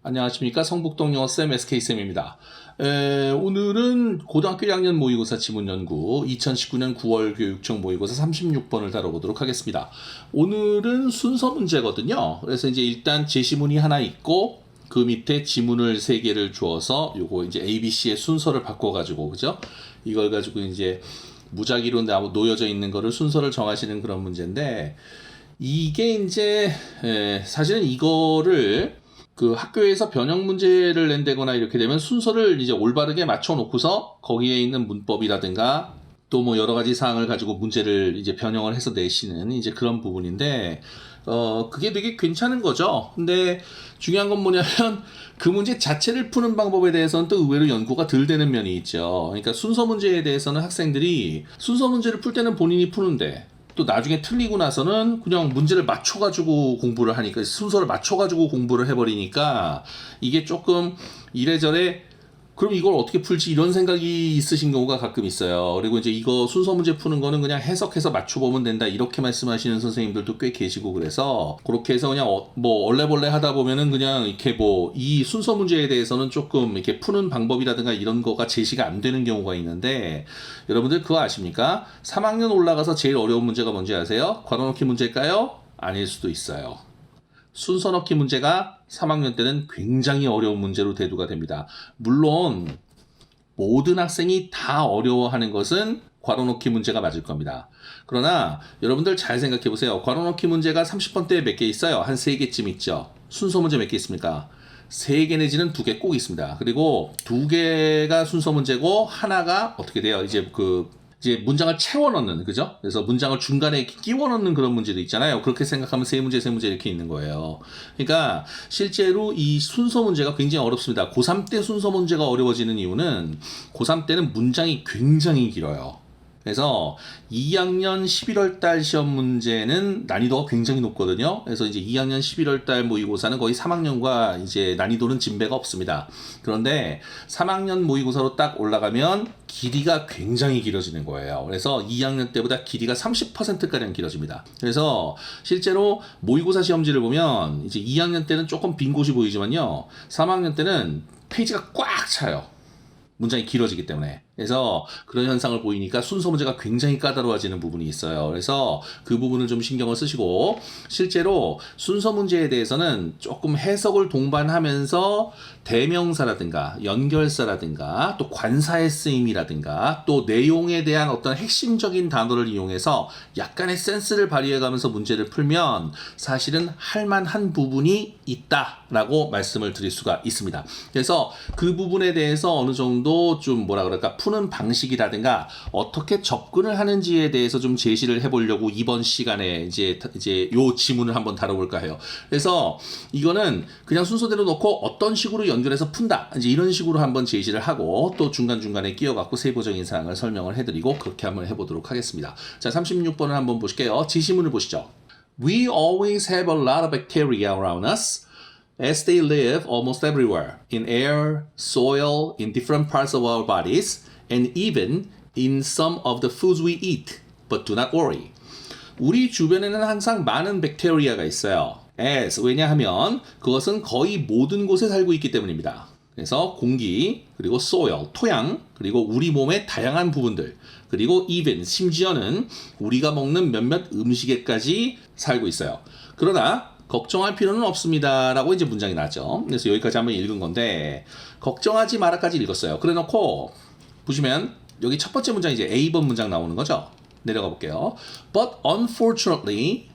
안녕하십니까. 성북동 영어쌤 SK쌤입니다. 오늘은 고등학교 1학년 모의고사 지문연구 2019년 9월 교육청 모의고사 36번을 다뤄보도록 하겠습니다. 오늘은 순서 문제거든요. 그래서 이제 일단 제시문이 하나 있고 그 밑에 지문을 3개를 주어서 요거 이제 ABC의 순서를 바꿔가지고 그죠? 이걸 가지고 이제 무작위로 놓여져 있는 거를 순서를 정하시는 그런 문제인데 이게 이제 사실은 이거를 그 학교에서 변형 문제를 낸다거나 이렇게 되면 순서를 이제 올바르게 맞춰 놓고서 거기에 있는 문법이라든가 또 뭐 여러 가지 사항을 가지고 문제를 이제 변형을 해서 내시는 이제 그런 부분인데 그게 되게 괜찮은 거죠. 근데 중요한 건 뭐냐면 그 문제 자체를 푸는 방법에 대해서는 또 의외로 연구가 덜 되는 면이 있죠. 그러니까 순서 문제에 대해서는 학생들이 순서 문제를 풀 때는 본인이 푸는데 또 나중에 틀리고 나서는 그냥 문제를 맞춰가지고 공부를 하니까 순서를 맞춰가지고 공부를 해버리니까 이게 조금 이래저래 그럼 이걸 어떻게 풀지 이런 생각이 있으신 경우가 가끔 있어요. 그리고 이제 이거 순서 문제 푸는 거는 그냥 해석해서 맞춰보면 된다 이렇게 말씀하시는 선생님들도 꽤 계시고 그래서 그렇게 해서 그냥 뭐 얼레벌레 하다 보면은 그냥 이렇게 뭐 이 순서 문제에 대해서는 조금 이렇게 푸는 방법이라든가 이런 거가 제시가 안 되는 경우가 있는데 여러분들 그거 아십니까? 3학년 올라가서 제일 어려운 문제가 뭔지 아세요? 괄호넣기 문제일까요? 아닐 수도 있어요. 순서 넣기 문제가 3학년 때는 굉장히 어려운 문제로 대두가 됩니다. 물론 모든 학생이 다 어려워하는 것은 괄호 넣기 문제가 맞을 겁니다. 그러나 여러분들 잘 생각해 보세요. 괄호 넣기 문제가 30번대에 몇 개 있어요? 한 3개쯤 있죠. 순서 문제 몇 개 있습니까? 3개 내지는 2개 꼭 있습니다. 그리고 2개가 순서 문제고 하나가 어떻게 돼요? 이제 문장을 채워 넣는, 그죠? 그래서 문장을 중간에 끼워 넣는 그런 문제도 있잖아요. 그렇게 생각하면 세 문제 이렇게 있는 거예요. 그러니까 실제로 이 순서 문제가 굉장히 어렵습니다. 고3 때 순서 문제가 어려워지는 이유는 고3 때는 문장이 굉장히 길어요. 그래서 2학년 11월 달 시험 문제는 난이도가 굉장히 높거든요. 그래서 이제 2학년 11월 달 모의고사는 거의 3학년과 이제 난이도는 진배가 없습니다. 그런데 3학년 모의고사로 딱 올라가면 길이가 굉장히 길어지는 거예요. 그래서 2학년 때보다 길이가 30%가량 길어집니다. 그래서 실제로 모의고사 시험지를 보면 이제 2학년 때는 조금 빈 곳이 보이지만요. 3학년 때는 페이지가 꽉 차요. 문장이 길어지기 때문에. 그래서 그런 현상을 보이니까 순서 문제가 굉장히 까다로워지는 부분이 있어요. 그래서 그 부분을 좀 신경을 쓰시고 실제로 순서 문제에 대해서는 조금 해석을 동반하면서 대명사라든가 연결사라든가 또 관사의 쓰임이라든가 또 내용에 대한 어떤 핵심적인 단어를 이용해서 약간의 센스를 발휘해가면서 문제를 풀면 사실은 할만한 부분이 있다라고 말씀을 드릴 수가 있습니다. 그래서 그 부분에 대해서 어느 정도 좀 뭐라 그럴까 푸는 방식이라든가 어떻게 접근을 하는지에 대해서 좀 제시를 해보려고 이번 시간에 이제 요 지문을 한번 다뤄볼까 해요. 그래서 이거는 그냥 순서대로 놓고 어떤 식으로 연결해서 푼다 이제 이런 식으로 한번 제시를 하고 또 중간중간에 끼워갖고 세부적인 사항을 설명을 해드리고 그렇게 한번 해보도록 하겠습니다. 자, 36번을 한번 보실게요. 지시문을 보시죠. We always have a lot of bacteria around us. As they live almost everywhere, in air, soil, in different parts of our bodies, and even in some of the foods we eat. But do not worry. 우리 주변에는 항상 많은 백테리아가 있어요. As, 왜냐하면 그것은 거의 모든 곳에 살고 있기 때문입니다. 그래서 공기, 그리고 soil, 토양, 그리고 우리 몸의 다양한 부분들, 그리고 even, 심지어는 우리가 먹는 몇몇 음식에까지 살고 있어요. 그러나 걱정할 필요는 없습니다. 라고 이제 문장이 나죠. 그래서 여기까지 한번 읽은 건데, 걱정하지 마라까지 읽었어요. 그래 놓고, 보시면, 여기 첫 번째 문장 이제 A번 문장 나오는 거죠. 내려가 볼게요. But unfortunately,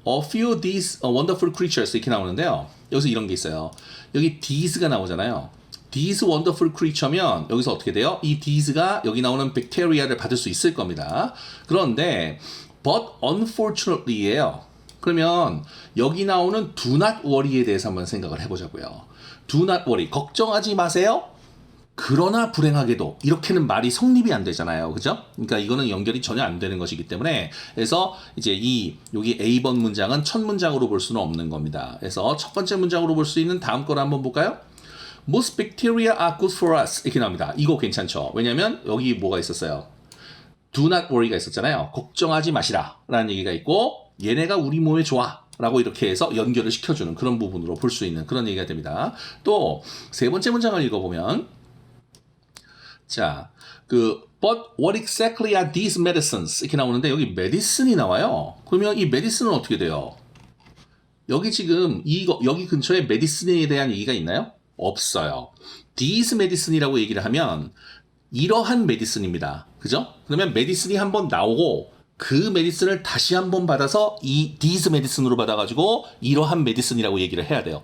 a few of these wonderful creatures 이렇게 나오는데요. 여기서 이런 게 있어요. 여기 these가 나오잖아요. these wonderful creature면 여기서 어떻게 돼요? 이 these가 여기 나오는 bacteria를 받을 수 있을 겁니다. 그런데, but unfortunately예요. 그러면 여기 나오는 do not worry에 대해서 한번 생각을 해보자고요. do not worry, 걱정하지 마세요. 그러나 불행하게도 이렇게는 말이 성립이 안 되잖아요. 그죠? 그러니까 이거는 연결이 전혀 안 되는 것이기 때문에 그래서 이제 여기 A번 문장은 첫 문장으로 볼 수는 없는 겁니다. 그래서 첫 번째 문장으로 볼 수 있는 다음 거를 한번 볼까요? Most bacteria are good for us 이렇게 나옵니다. 이거 괜찮죠? 왜냐면 여기 뭐가 있었어요? Do not worry가 있었잖아요. 걱정하지 마시라 라는 얘기가 있고 얘네가 우리 몸에 좋아 라고 이렇게 해서 연결을 시켜주는 그런 부분으로 볼 수 있는 그런 얘기가 됩니다. 또 세 번째 문장을 읽어보면 자, But what exactly are these medicines? 이렇게 나오는데 여기 medicine이 나와요. 그러면 이 medicine은 어떻게 돼요? 여기 지금 여기 근처에 medicine에 대한 얘기가 있나요? 없어요. These medicine이라고 얘기를 하면 이러한 medicine입니다. 그죠? 그러면 medicine이 한번 나오고 그 메디슨을 다시 한번 받아서 이 these medicine으로 받아가지고 이러한 medicine이라고 얘기를 해야 돼요.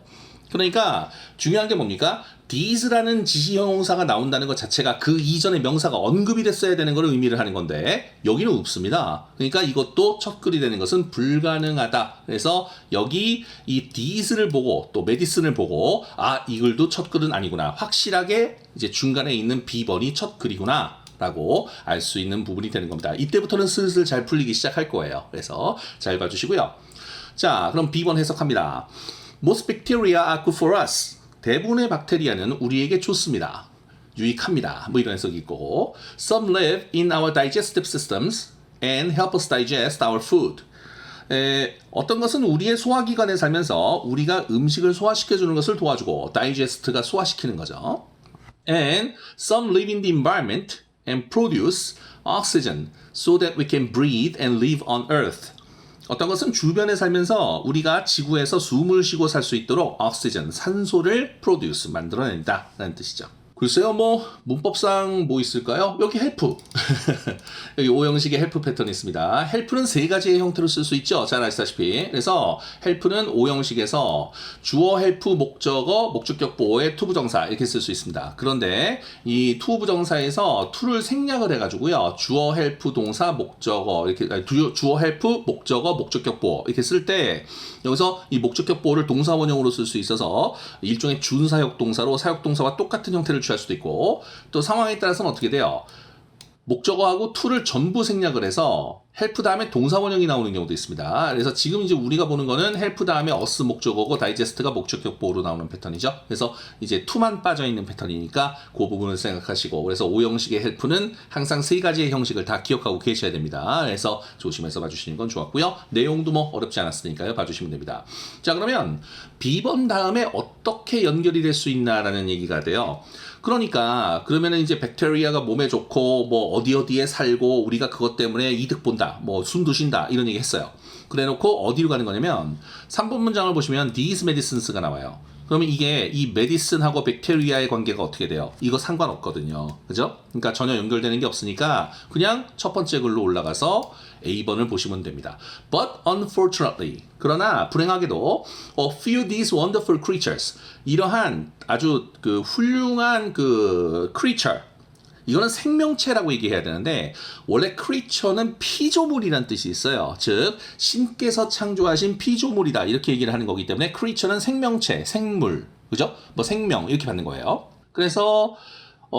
그러니까 중요한 게 뭡니까? these라는 지시형용사가 나온다는 것 자체가 그 이전의 명사가 언급이 됐어야 되는 걸 의미를 하는 건데 여기는 없습니다. 그러니까 이것도 첫 글이 되는 것은 불가능하다. 그래서 여기 이 these를 보고 또 medicine을 보고 아, 이 글도 첫 글은 아니구나. 확실하게 이제 중간에 있는 B번이 첫 글이구나. 라고 알 수 있는 부분이 되는 겁니다. 이때부터는 슬슬 잘 풀리기 시작할 거예요. 그래서 잘 봐주시고요. 자, 그럼 B번 해석합니다. Most bacteria are good for us. 대부분의 박테리아는 우리에게 좋습니다. 유익합니다. 뭐 이런 해석이 있고 Some live in our digestive systems and help us digest our food. 어떤 것은 우리의 소화기관에 살면서 우리가 음식을 소화시켜주는 것을 도와주고 digest가 소화시키는 거죠. And some live in the environment and produce oxygen so that we can breathe and live on earth. 어떤 것은 주변에 살면서 우리가 지구에서 숨을 쉬고 살 수 있도록 oxygen, 산소를 produce, 만들어낸다 라는 뜻이죠. 글쎄요, 뭐 문법상 뭐 있을까요? 여기 help. 여기 오형식의 help 패턴이 있습니다. help는 세 가지의 형태로 쓸 수 있죠. 잘 아시다시피. 그래서 help는 오형식에서 주어 help 목적어 목적격 보어의 투부정사 이렇게 쓸 수 있습니다. 그런데 이 투부정사에서 to를 생략을 해가지고요. 주어 help 동사 목적어 이렇게 주어 help 목적어 목적격 보어 이렇게 쓸 때 여기서 이 목적격 보어를 동사 원형으로 쓸 수 있어서 일종의 준사역 동사로 사역 동사와 똑같은 형태를 취할 수도 있고 또 상황에 따라서는 어떻게 돼요? 목적어하고 to를 전부 생략을 해서 help 다음에 동사 원형이 나오는 경우도 있습니다. 그래서 지금 이제 우리가 보는 거는 help 다음에 us 목적어고 digest가 목적격 보어로 나오는 패턴이죠. 그래서 이제 to만 빠져 있는 패턴이니까 그 부분을 생각하시고 그래서 오형식의 help는 항상 세 가지의 형식을 다 기억하고 계셔야 됩니다. 그래서 조심해서 봐주시는 건 좋았고요. 내용도 뭐 어렵지 않았으니까요. 봐주시면 됩니다. 자, 그러면 B번 다음에 어떻게 연결이 될 수 있나라는 얘기가 돼요. 그러니까 그러면은 이제 백테리아가 몸에 좋고 뭐 어디에 살고 우리가 그것 때문에 이득 본다. 뭐 숨도 쉰다. 이런 얘기 했어요. 그래 놓고 어디로 가는 거냐면 3번 문장을 보시면 these medicines가 나와요. 그러면 이게 이 메디슨하고 백테리아의 관계가 어떻게 돼요? 이거 상관없거든요. 그죠? 그러니까 전혀 연결되는 게 없으니까 그냥 첫 번째 글로 올라가서 A번을 보시면 됩니다. But unfortunately, 그러나 불행하게도 a few these wonderful creatures, 이러한 아주 그 훌륭한 그 creature, 이거는 생명체라고 얘기해야 되는데 원래 creature는 피조물이라는 뜻이 있어요. 즉 신께서 창조하신 피조물이다 이렇게 얘기를 하는 거기 때문에 creature는 생명체, 생물, 그죠? 뭐 생명 이렇게 받는 거예요. 그래서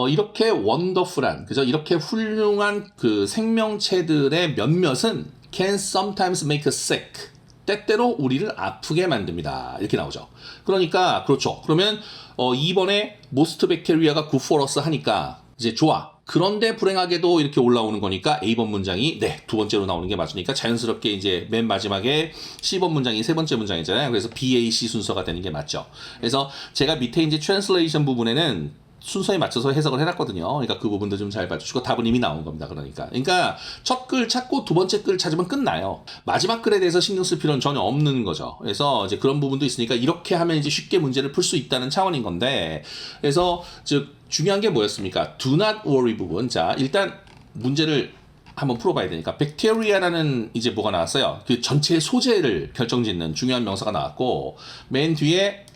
이렇게 wonderful한, 그죠? 이렇게 훌륭한 그 생명체들의 몇몇은 can sometimes make us sick. 때때로 우리를 아프게 만듭니다. 이렇게 나오죠. 그러니까 그렇죠. 그러면 2번에 most bacteria가 good for us 하니까 이제 좋아. 그런데 불행하게도 이렇게 올라오는 거니까 A번 문장이 두 번째로 나오는 게 맞으니까 자연스럽게 이제 맨 마지막에 C번 문장이 세 번째 문장이잖아요. 그래서 BAC 순서가 되는 게 맞죠. 그래서 제가 밑에 이제 트랜슬레이션 부분에는 순서에 맞춰서 해석을 해놨거든요. 그러니까 그 부분도 좀 잘 봐주시고 답은 이미 나온 겁니다. 그러니까 첫 글 찾고 두 번째 글 찾으면 끝나요. 마지막 글에 대해서 신경 쓸 필요는 전혀 없는 거죠. 그래서 이제 그런 부분도 있으니까 이렇게 하면 이제 쉽게 문제를 풀 수 있다는 차원인 건데, 그래서 즉 중요한 게 뭐였습니까? Do not worry 부분. 자, 일단 문제를 한번 풀어봐야 되니까 백테리아라는 이제 뭐가 나왔어요. 그 전체의 소재를 결정짓는 중요한 명사가 나왔고 맨 뒤에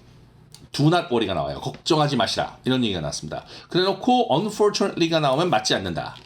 do not worry가 나와요. 걱정하지 마시라. 이런 얘기가 나왔습니다. 그래놓고 unfortunately가 나오면 맞지 않는다.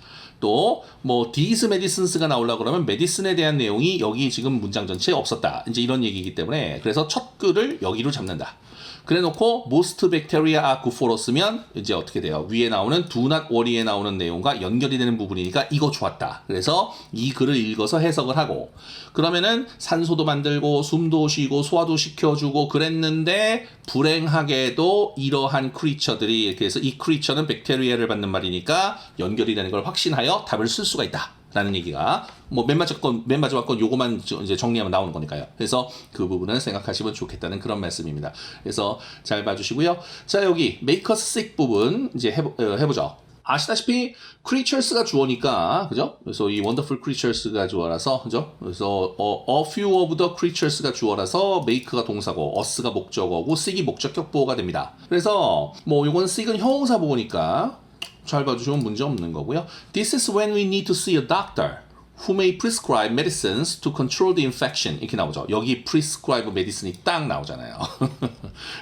또 뭐 these medicines가 나오려고 그러면 medicine에 대한 내용이 여기 지금 문장 전체에 없었다. 이제 이런 얘기이기 때문에 그래서 첫 글을 여기로 잡는다. 그래놓고 most bacteria are good for us면 이제 어떻게 돼요? 위에 나오는 do not worry에 나오는 내용과 연결이 되는 부분이니까 이거 좋았다. 그래서 이 글을 읽어서 해석을 하고 그러면은 산소도 만들고 숨도 쉬고 소화도 시켜주고 그랬는데 불행하게도 이러한 크리처들이 이렇게 해서 이 크리처는 백테리아를 받는 말이니까 연결이 되는 걸 확신하여 답을 쓸 수가 있다. 라는 얘기가 뭐 맨 마지막 건 요거만 이제 정리하면 나오는 거니까요. 그래서 그 부분을 생각하시면 좋겠다는 그런 말씀입니다. 그래서 잘 봐주시고요. 자, 여기 make us sick 부분 이제 해보죠. 아시다시피 creatures가 주어니까 그죠? 그래서 이 wonderful creatures가 주어라서 그죠? 그래서 a few of the creatures가 주어라서 make가 동사고 us가 목적어고 sick이 목적격 보호가 됩니다. 그래서 뭐 요건 sick은 형용사 보호니까 잘 봐주시면 문제 없는 거고요. This is when we need to see a doctor who may prescribe medicines to control the infection. 이렇게 나오죠. 여기 prescribe medicine이 딱 나오잖아요.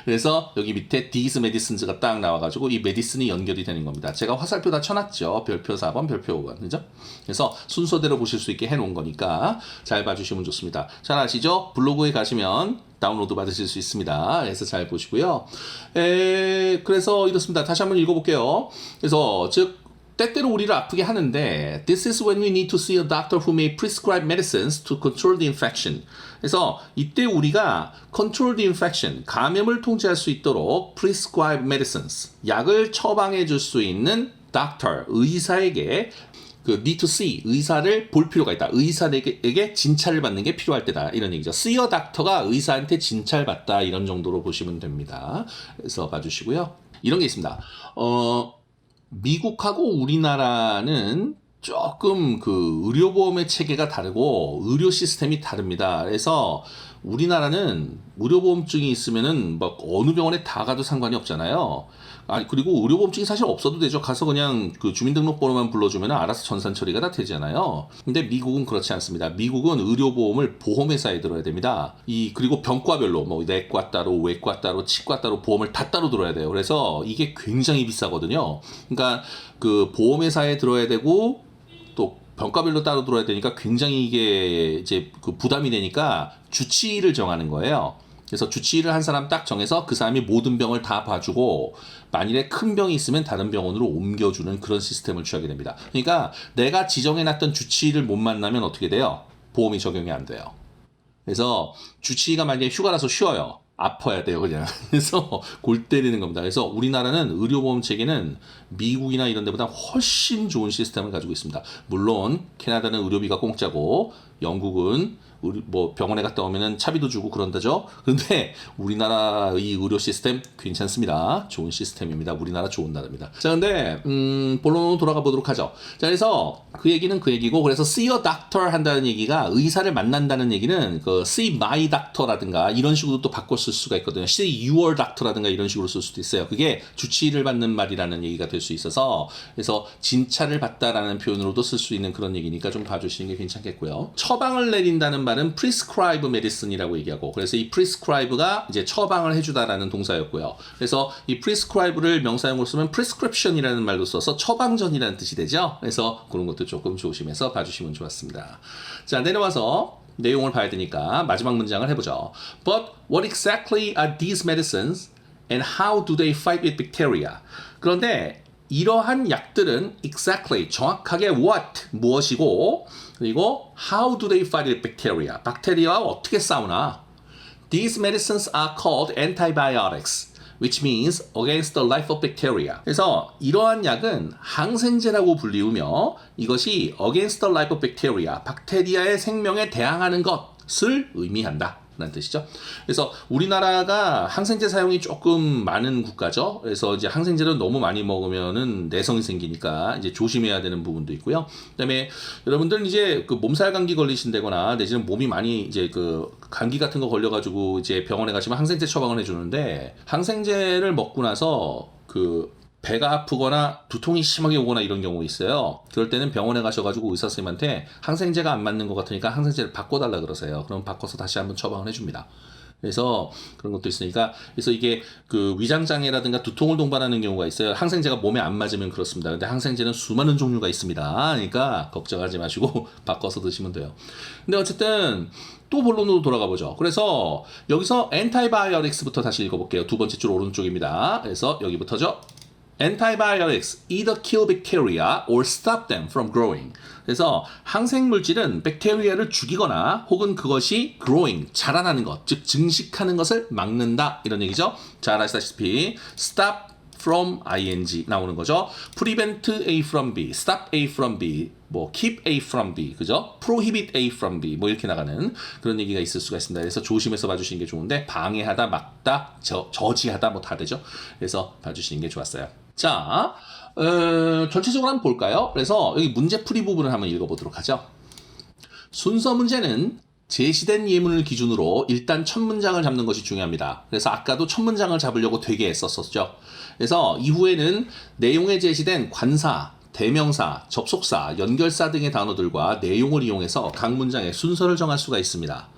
그래서 여기 밑에 these medicines가 딱 나와가지고 이 medicine이 연결이 되는 겁니다. 제가 화살표 다 쳐놨죠. 별표 4번, 별표 5번. 그죠? 그래서 순서대로 보실 수 있게 해놓은 거니까 잘 봐주시면 좋습니다. 잘 아시죠? 블로그에 가시면 다운로드 받으실 수 있습니다. 그래서 잘 보시고요. 그래서 이렇습니다. 다시 한번 읽어볼게요. 그래서 즉 때때로 우리를 아프게 하는데 This is when we need to see a doctor who may prescribe medicines to control the infection. 그래서 이때 우리가 control the infection, 감염을 통제할 수 있도록 prescribe medicines, 약을 처방해 줄 수 있는 doctor, 의사에게 그 need to see, 의사를 볼 필요가 있다. 의사에게 진찰을 받는 게 필요할 때다. 이런 얘기죠. see a doctor가 의사한테 진찰받다. 이런 정도로 보시면 됩니다. 그래서 봐주시고요. 이런 게 있습니다. 미국하고 우리나라는 조금 그 의료보험의 체계가 다르고 의료 시스템이 다릅니다. 그래서 우리나라는 의료보험증이 있으면은 막 어느 병원에 다 가도 상관이 없잖아요. 아니 그리고 의료보험증이 사실 없어도 되죠. 가서 그냥 그 주민등록번호만 불러주면 알아서 전산 처리가 다 되잖아요. 근데 미국은 그렇지 않습니다. 미국은 의료보험을 보험회사에 들어야 됩니다. 그리고 병과별로 뭐 내과 따로, 외과 따로, 치과 따로 보험을 다 따로 들어야 돼요. 그래서 이게 굉장히 비싸거든요. 그러니까 그 보험회사에 들어야 되고 또 병과별로 따로 들어야 되니까 굉장히 이게 이제 그 부담이 되니까 주치의를 정하는 거예요. 그래서 주치의를 한 사람 딱 정해서 그 사람이 모든 병을 다 봐주고 만일에 큰 병이 있으면 다른 병원으로 옮겨주는 그런 시스템을 취하게 됩니다. 그러니까 내가 지정해놨던 주치의를 못 만나면 어떻게 돼요? 보험이 적용이 안 돼요. 그래서 주치의가 만약에 휴가라서 쉬어요. 아파야 돼요, 그냥. 그래서 골 때리는 겁니다. 그래서 우리나라는 의료보험 체계는 미국이나 이런 데보다 훨씬 좋은 시스템을 가지고 있습니다. 물론 캐나다는 의료비가 공짜고 영국은 뭐 병원에 갔다 오면은 차비도 주고 그런다죠. 그런데 우리나라의 의료 시스템 괜찮습니다. 좋은 시스템입니다. 우리나라 좋은 나라입니다. 자, 근데 본론으로 돌아가 보도록 하죠. 자, 그래서 그 얘기는 그 얘기고, 그래서 see a doctor 한다는 얘기가 의사를 만난다는 얘기는 그 see my doctor라든가 이런 식으로 또 바꿔 쓸 수가 있거든요. see your doctor라든가 이런 식으로 쓸 수도 있어요. 그게 주치의를 받는 말이라는 얘기가 될 수 있어서, 그래서 진찰을 받다라는 표현으로도 쓸 수 있는 그런 얘기니까 좀 봐주시는 게 괜찮겠고요. 처방을 내린다는 말은 prescribe medicine이라고 얘기하고, 그래서 이 prescribe가 이제 처방을 해주다라는 동사였고요. 그래서 이 prescribe를 명사형으로 쓰면 prescription이라는 말도 써서 처방전이라는 뜻이 되죠. 그래서 그런 것도 조금 조심해서 봐주시면 좋았습니다. 자, 내려와서 내용을 봐야 되니까 마지막 문장을 해보죠. But what exactly are these medicines and how do they fight with bacteria? 그런데 이러한 약들은 exactly, 정확하게 what, 무엇이고, 그리고 how do they fight with bacteria, 박테리아와 어떻게 싸우나. These medicines are called antibiotics, which means against the life of bacteria. 그래서 이러한 약은 항생제라고 불리우며 이것이 against the life of bacteria, 박테리아의 생명에 대항하는 것을 의미한다 라는 뜻이죠. 그래서 우리나라가 항생제 사용이 조금 많은 국가죠. 그래서 이제 항생제를 너무 많이 먹으면은 내성이 생기니까 이제 조심해야 되는 부분도 있고요. 그다음에 여러분들 이제 그 몸살 감기 걸리신다거나 내지는 몸이 많이 이제 그 감기 같은 거 걸려가지고 이제 병원에 가시면 항생제 처방을 해주는데, 항생제를 먹고 나서 그 배가 아프거나 두통이 심하게 오거나 이런 경우 있어요. 그럴 때는 병원에 가셔가지고 의사 선생님한테 항생제가 안 맞는 것 같으니까 항생제를 바꿔달라 그러세요. 그럼 바꿔서 다시 한번 처방을 해줍니다. 그래서 그런 것도 있으니까, 그래서 이게 그 위장장애라든가 두통을 동반하는 경우가 있어요. 항생제가 몸에 안 맞으면 그렇습니다. 근데 항생제는 수많은 종류가 있습니다. 그러니까 걱정하지 마시고 바꿔서 드시면 돼요. 근데 어쨌든 또 본론으로 돌아가 보죠. 그래서 여기서 antibiotics부터 다시 읽어볼게요. 두 번째 줄 오른쪽입니다. 그래서 여기부터죠. Antibiotics either kill bacteria or stop them from growing. 그래서 항생물질은 백테리아를 죽이거나 혹은 그것이 growing, 자라나는 것, 즉 증식하는 것을 막는다 이런 얘기죠. 잘 아시다시피 stop from ing 나오는 거죠. prevent A from B, stop A from B, 뭐 keep A from B, 그죠? prohibit A from B, 뭐 이렇게 나가는 그런 얘기가 있을 수가 있습니다. 그래서 조심해서 봐주시는 게 좋은데 방해하다, 막다, 저지하다 뭐 다 되죠. 그래서 봐주시는 게 좋았어요. 자, 전체적으로 한번 볼까요? 그래서 여기 문제풀이 부분을 한번 읽어보도록 하죠. 순서 문제는 제시된 예문을 기준으로 일단 첫 문장을 잡는 것이 중요합니다. 그래서 아까도 첫 문장을 잡으려고 되게 애썼었죠. 그래서 이후에는 내용에 제시된 관사, 대명사, 접속사, 연결사 등의 단어들과 내용을 이용해서 각 문장의 순서를 정할 수가 있습니다.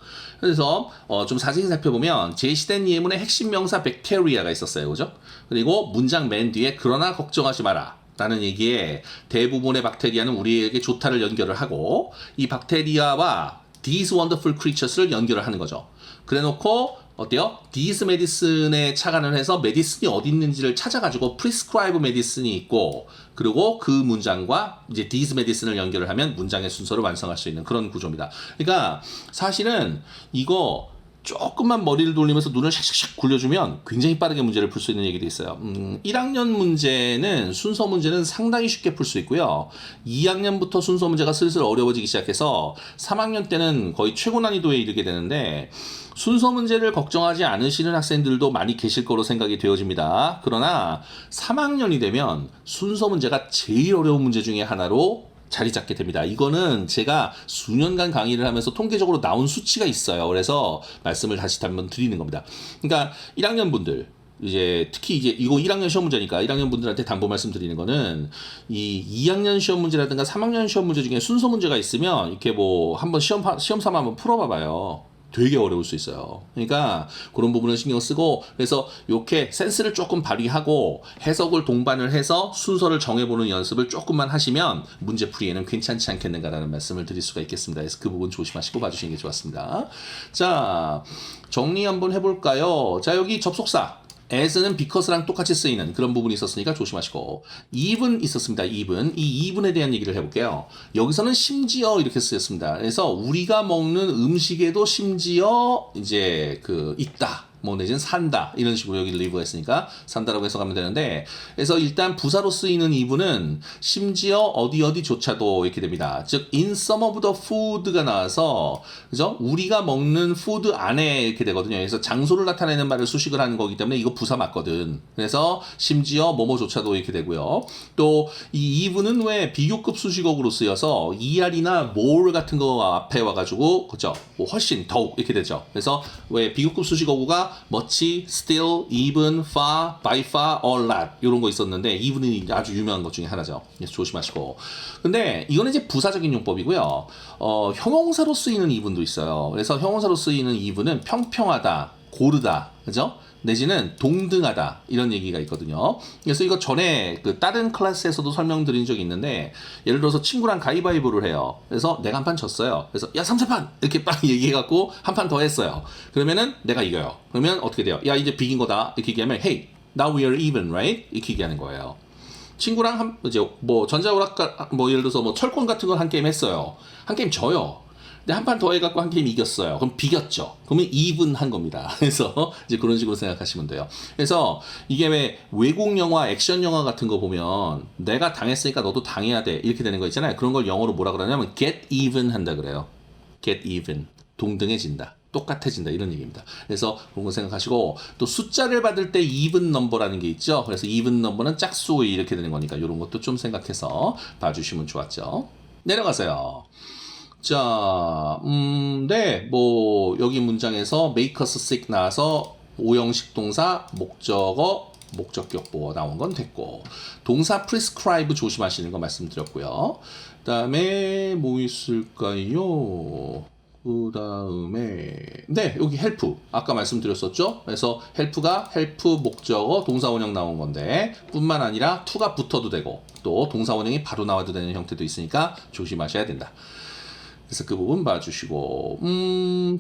그래서 좀 자세히 살펴보면 제시된 예문의 핵심 명사 bacteria가 있었어요. 그죠? 그리고 문장 맨 뒤에 그러나 걱정하지 마라 라는 얘기에 대부분의 박테리아는 우리에게 좋다를 연결을 하고 이 박테리아와 These wonderful creatures를 연결을 하는 거죠. 그래 놓고 어때요? These medicine에 착안을 해서 메디슨이 어디 있는지를 찾아가지고 prescribe medicine이 있고 그리고 그 문장과 이제 these medicine을 연결을 하면 문장의 순서를 완성할 수 있는 그런 구조입니다. 그러니까 사실은 이거 조금만 머리를 돌리면서 눈을 샥샥샥 굴려주면 굉장히 빠르게 문제를 풀 수 있는 얘기도 있어요. 1학년 문제는 순서 문제는 상당히 쉽게 풀 수 있고요. 2학년부터 순서 문제가 슬슬 어려워지기 시작해서 3학년 때는 거의 최고 난이도에 이르게 되는데 순서 문제를 걱정하지 않으시는 학생들도 많이 계실 거로 생각이 되어집니다. 그러나 3학년이 되면 순서 문제가 제일 어려운 문제 중에 하나로 자리 잡게 됩니다. 이거는 제가 수년간 강의를 하면서 통계적으로 나온 수치가 있어요. 그래서 말씀을 다시 한번 드리는 겁니다. 그러니까 1학년 분들 이제 특히 이제 이거 1학년 시험 문제니까 1학년 분들한테 당부 말씀드리는 거는 이 2학년 시험 문제라든가 3학년 시험 문제 중에 순서 문제가 있으면 이렇게 뭐 한번 시험 삼아 한번 풀어봐봐요. 되게 어려울 수 있어요. 그러니까 그런 부분을 신경 쓰고 그래서 이렇게 센스를 조금 발휘하고 해석을 동반을 해서 순서를 정해보는 연습을 조금만 하시면 문제풀이에는 괜찮지 않겠는가라는 말씀을 드릴 수가 있겠습니다. 그래서 그 부분 조심하시고 봐주시는 게 좋았습니다. 자, 정리 한번 해볼까요? 자, 여기 접속사 as는 because랑 똑같이 쓰이는 그런 부분이 있었으니까 조심하시고 even 있었습니다. even. 이 even에 대한 얘기를 해볼게요. 여기서는 심지어 이렇게 쓰였습니다. 그래서 우리가 먹는 음식에도 심지어 이제 그 있다. 뭐 내지는 산다 이런 식으로 여기 live가 있으니까 산다라고 해석하면 되는데 그래서 일단 부사로 쓰이는 even은 심지어 어디조차도 이렇게 됩니다. 즉 in some of the food가 나와서 그죠? 우리가 먹는 food 안에 이렇게 되거든요. 그래서 장소를 나타내는 말을 수식을 하는 거기 때문에 이거 부사 맞거든. 그래서 심지어 뭐뭐조차도 이렇게 되고요. 또 이 even은 왜 비교급 수식어구로 쓰여서 er이나 more 같은 거 앞에 와가지고 그죠? 뭐 훨씬 더욱 이렇게 되죠. 그래서 왜 비교급 수식어구가 much, still, even, far, by far, a lot 이런 거 있었는데 even이 아주 유명한 것 중에 하나죠. 그래서 조심하시고. 근데 이거는 이제 부사적인 용법이고요. 형용사로 쓰이는 even도 있어요. 그래서 형용사로 쓰이는 even은 평평하다, 고르다, 그죠? 내지는 동등하다 이런 얘기가 있거든요. 그래서 이거 전에 그 다른 클래스에서도 설명드린 적이 있는데 예를 들어서 친구랑 가위바위보를 해요. 그래서 내가 한 판 졌어요. 그래서 야 3세판 이렇게 딱 얘기해갖고 한 판 더 했어요. 그러면은 내가 이겨요. 그러면 어떻게 돼요? 야 이제 비긴 거다 이렇게 얘기하면 Hey, now we are even, right? 이렇게 얘기하는 거예요. 친구랑 이제 뭐 전자오락가 뭐 예를 들어서 뭐 철권 같은 걸 한 게임 했어요. 한 게임 져요. 근데 한 판 더 해갖고 한 게임 이겼어요. 그럼 비겼죠. 그러면 even 한 겁니다. 그래서 이제 그런 식으로 생각하시면 돼요. 그래서 이게 왜 외국 영화, 액션 영화 같은 거 보면 내가 당했으니까 너도 당해야 돼. 이렇게 되는 거 있잖아요. 그런 걸 영어로 뭐라 그러냐면 get even 한다 그래요. get even. 동등해진다. 똑같아진다 이런 얘기입니다. 그래서 그런 거 생각하시고 또 숫자를 받을 때 even number라는 게 있죠. 그래서 even number는 짝수 이렇게 되는 거니까 이런 것도 좀 생각해서 봐주시면 좋았죠. 내려가세요. 자, 네, 뭐 여기 문장에서 make us sick 나와서 오형식 동사, 목적어, 목적격보어 나온 건 됐고 동사 prescribe 조심하시는 거 말씀드렸고요. 그 다음에 뭐 있을까요? 그 다음에 네 여기 help 아까 말씀드렸었죠. 그래서 help가 help 목적어 동사원형 나온 건데 뿐만 아니라 to가 붙어도 되고 또 동사원형이 바로 나와도 되는 형태도 있으니까 조심하셔야 된다. 그래서 그 부분 봐주시고,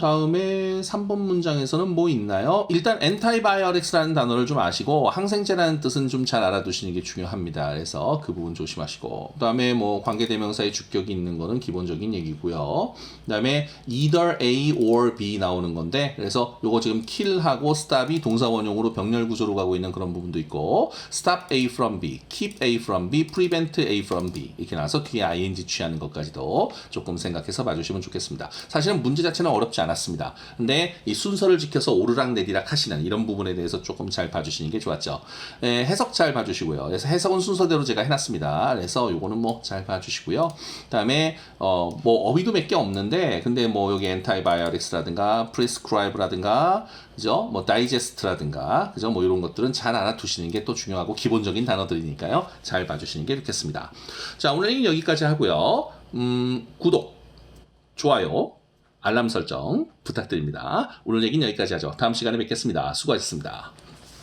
다음에 3번 문장에서는 뭐 있나요? 일단 antibiotics라는 단어를 좀 아시고 항생제라는 뜻은 좀 잘 알아두시는 게 중요합니다. 그래서 그 부분 조심하시고, 그다음에 뭐 관계대명사의 주격이 있는 거는 기본적인 얘기고요. 그다음에 either A or B 나오는 건데, 그래서 요거 지금 kill하고 stop이 동사 원형으로 병렬 구조로 가고 있는 그런 부분도 있고, stop A from B, keep A from B, prevent A from B 이렇게 나와서 뒤에 ing 취하는 것까지도 조금 생각해서 봐주시면 좋겠습니다. 사실은 문제 자체는 어렵지 않았습니다. 근데 이 순서를 지켜서 오르락내리락 하시는 이런 부분에 대해서 조금 잘 봐주시는 게 좋았죠. 해석 잘 봐주시고요. 그래서 해석은 순서대로 제가 해놨습니다. 그래서 요거는 뭐 잘 봐주시고요. 그다음에 뭐 어휘도 몇 개 없는데, 근데 뭐 여기 antibiotics라든가 prescribe라든가 그죠? 뭐 digest라든가 그죠? 뭐 이런 것들은 잘 알아두시는 게 또 중요하고 기본적인 단어들이니까요. 잘 봐주시는 게 좋겠습니다. 자, 오늘 얘기는 여기까지 하고요. 구독, 좋아요, 알람 설정 부탁드립니다. 오늘 얘기는 여기까지 하죠. 다음 시간에 뵙겠습니다. 수고하셨습니다.